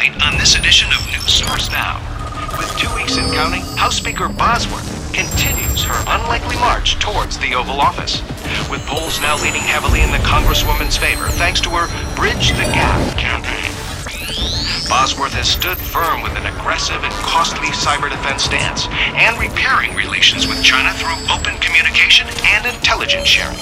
tonight on this edition of News Source Now. With 2 weeks in counting, House Speaker Bosworth continues her unlikely march towards the Oval Office, with polls now leaning heavily in the Congresswoman's favor thanks to her Bridge the Gap campaign. Bosworth has stood firm with an aggressive and costly cyber defense stance and repairing relations with China through open communication and intelligence sharing.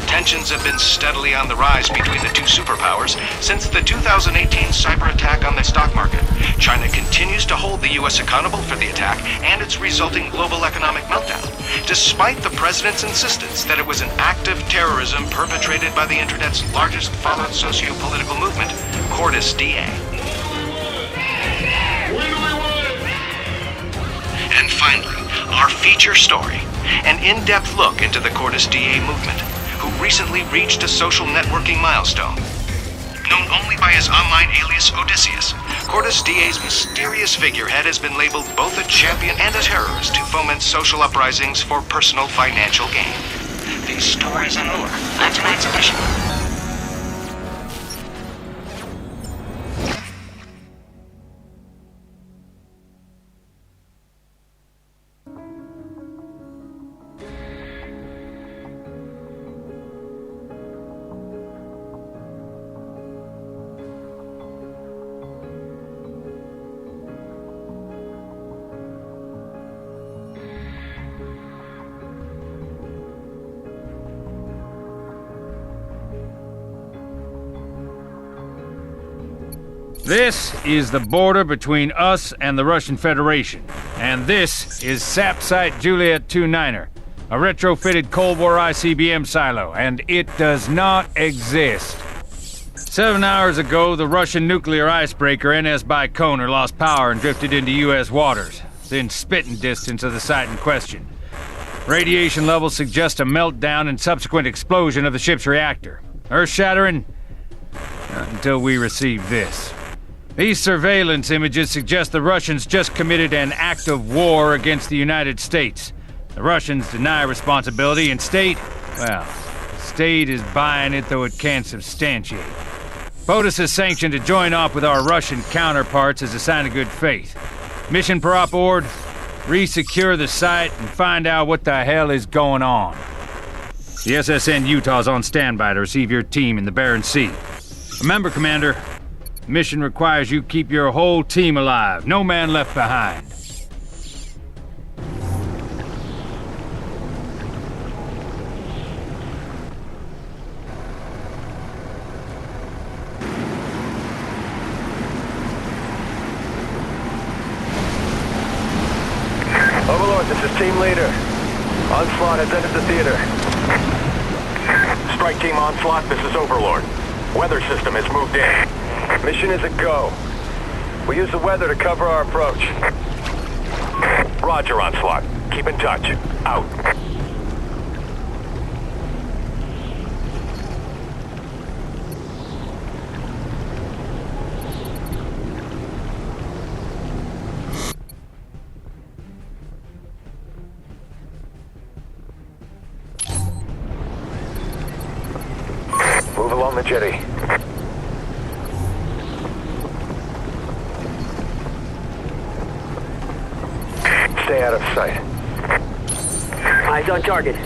Tensions have been steadily on the rise between the two superpowers since the 2018 cyber attack on the stock market. China continues to hold the U.S. accountable for the attack and its resulting global economic meltdown, despite the president's insistence that it was an act of terrorism perpetrated by the internet's largest followed socio-political movement, Cordis DA. And finally, our feature story, an in-depth look into the Cordis DA movement, who recently reached a social networking milestone. Known only by his online alias Odysseus, Cordis DA's mysterious figurehead has been labeled both a champion and a terrorist who foments social uprisings for personal financial gain. These stories and more on tonight's edition. This is the border between us and the Russian Federation. And this is SAP Site Juliet 29er, a retrofitted Cold War ICBM silo, and it does not exist. 7 hours ago, the Russian nuclear icebreaker NS Baikonur lost power and drifted into U.S. waters, within spitting distance of the site in question. Radiation levels suggest a meltdown and subsequent explosion of the ship's reactor. Earth-shattering? Not until we receive this. These surveillance images suggest the Russians just committed an act of war against the United States. The Russians deny responsibility, and State is buying it though it can't substantiate. POTUS is sanctioned to join up with our Russian counterparts as a sign of good faith. Mission per op ord, re-secure the site and find out what the hell is going on. The SSN Utah's on standby to receive your team in the Barents Sea. Remember, Commander, mission requires you keep your whole team alive. No man left behind. Overlord, this is Team Leader. Onslaught has entered the theater. Strike Team Onslaught, this is Overlord. Weather system has moved in. Mission is a go. We use the weather to cover our approach. Roger, Onslaught. Keep in touch. Out. Move along the jetty. Stay out of sight. Eyes on target.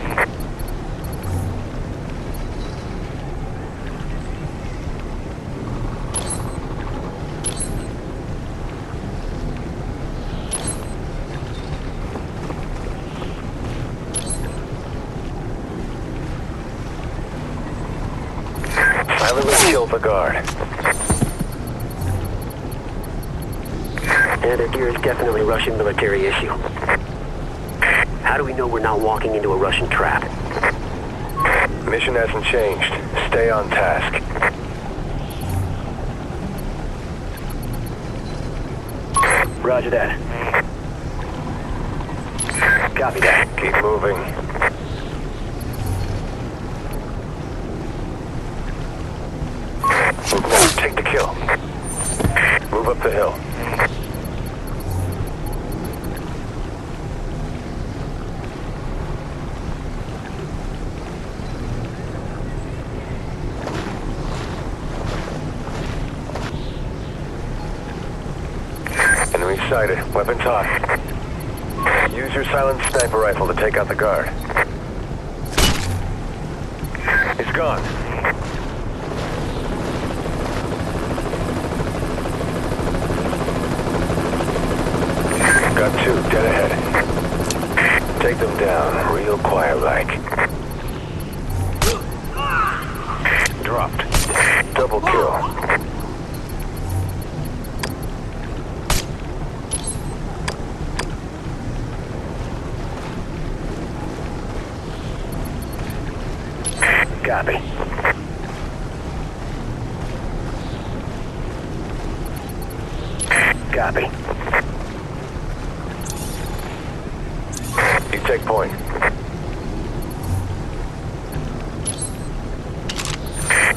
Silently kill the guard. And their gear is definitely Russian military issue. How do we know we're not walking into a Russian trap? Mission hasn't changed. Stay on task. Roger that. Copy that. Keep moving. Move, take the kill. Move up the hill. sighted. Weapons hot. Use your silent sniper rifle to take out the guard. He's gone. Got two, dead ahead. Take them down, real quiet-like. Dropped. Double kill. Copy. Copy. You take point.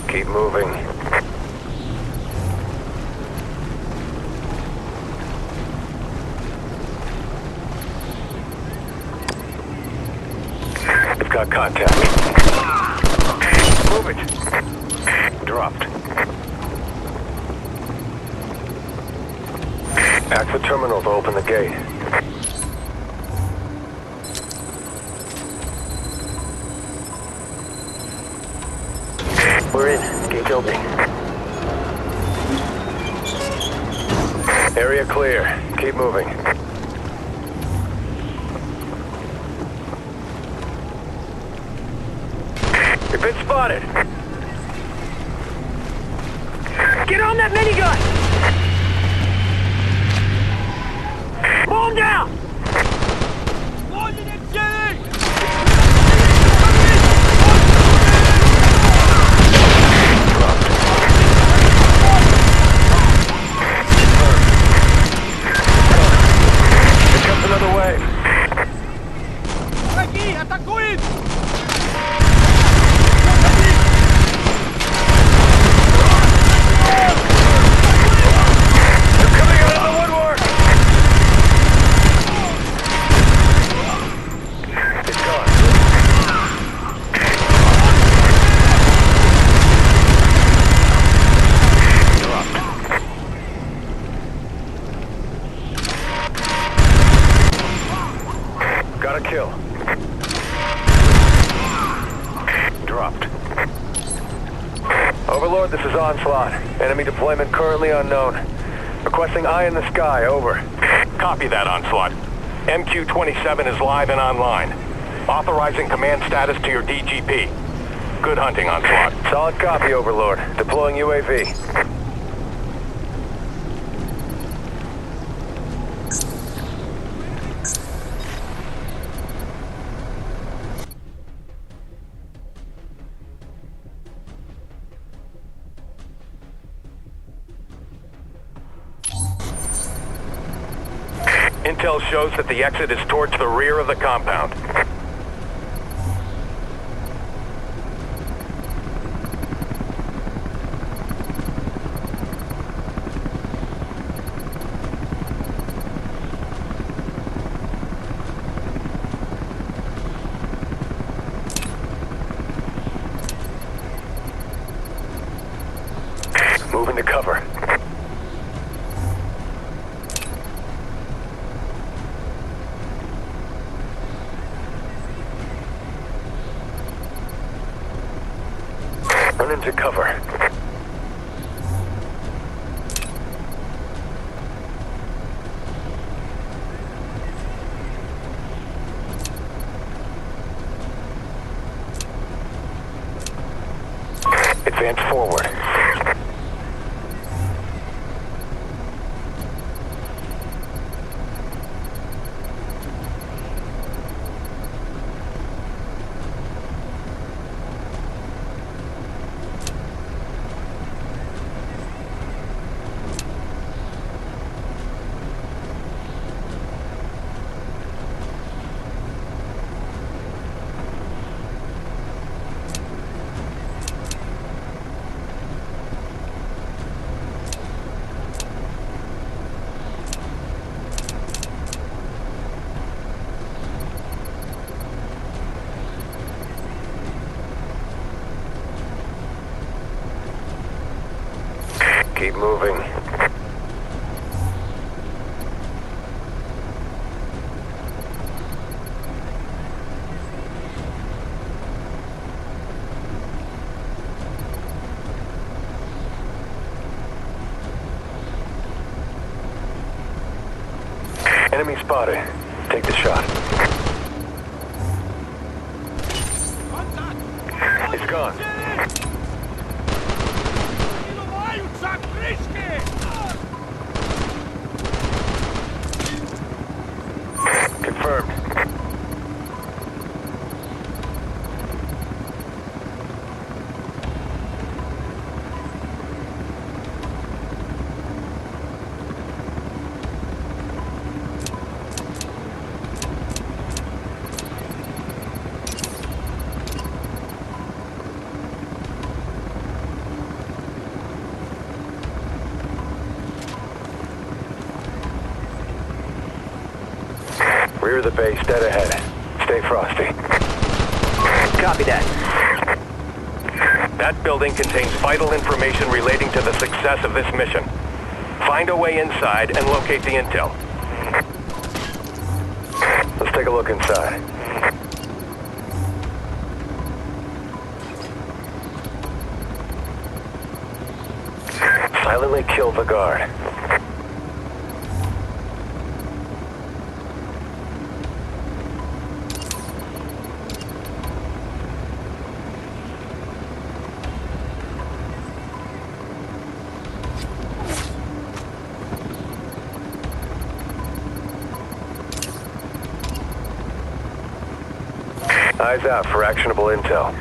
Keep moving. We've got contact. Move it. Dropped. Act the terminal to open the gate. We're in. Gate's open. Area clear. Keep moving. You've been spotted. Get on that minigun! Mow him down! Here comes another wave. Aquí, atacuen! They're coming out of the woodwork. It's gone. Dropped. Got a kill. Dropped. Overlord, this is Onslaught. Enemy deployment currently unknown. Requesting eye in the sky, over. Copy that, Onslaught. MQ-27 is live and online. Authorizing command status to your DGP. Good hunting, Onslaught. Solid copy, Overlord. Deploying UAV. Intel shows that the exit is towards the rear of the compound. Moving to cover. Run into cover. Advance forward. Keep moving. Enemy spotted. Take the shot. It's gone. Confirmed. Rear of the base, dead ahead. Stay frosty. Copy that. That building contains vital information relating to the success of this mission. Find a way inside and locate the intel. Let's take a look inside. Silently kill the guard. Eyes out for actionable intel.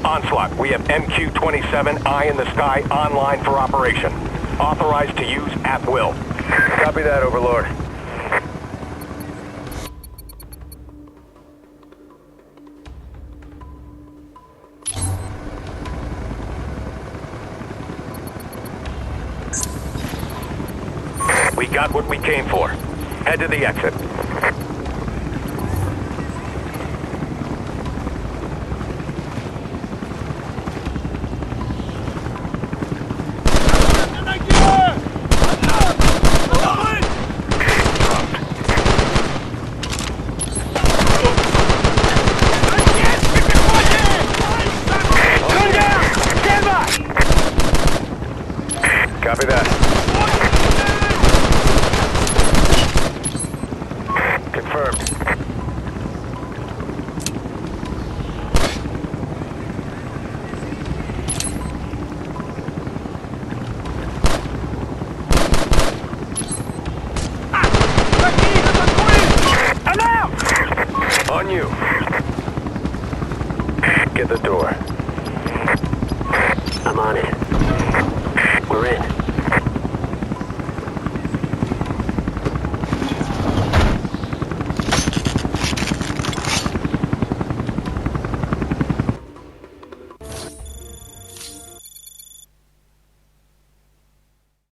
Onslaught, we have MQ-27 Eye in the Sky online for operation. Authorized to use at will. Copy that, Overlord. We got what we came for. Head to the exit.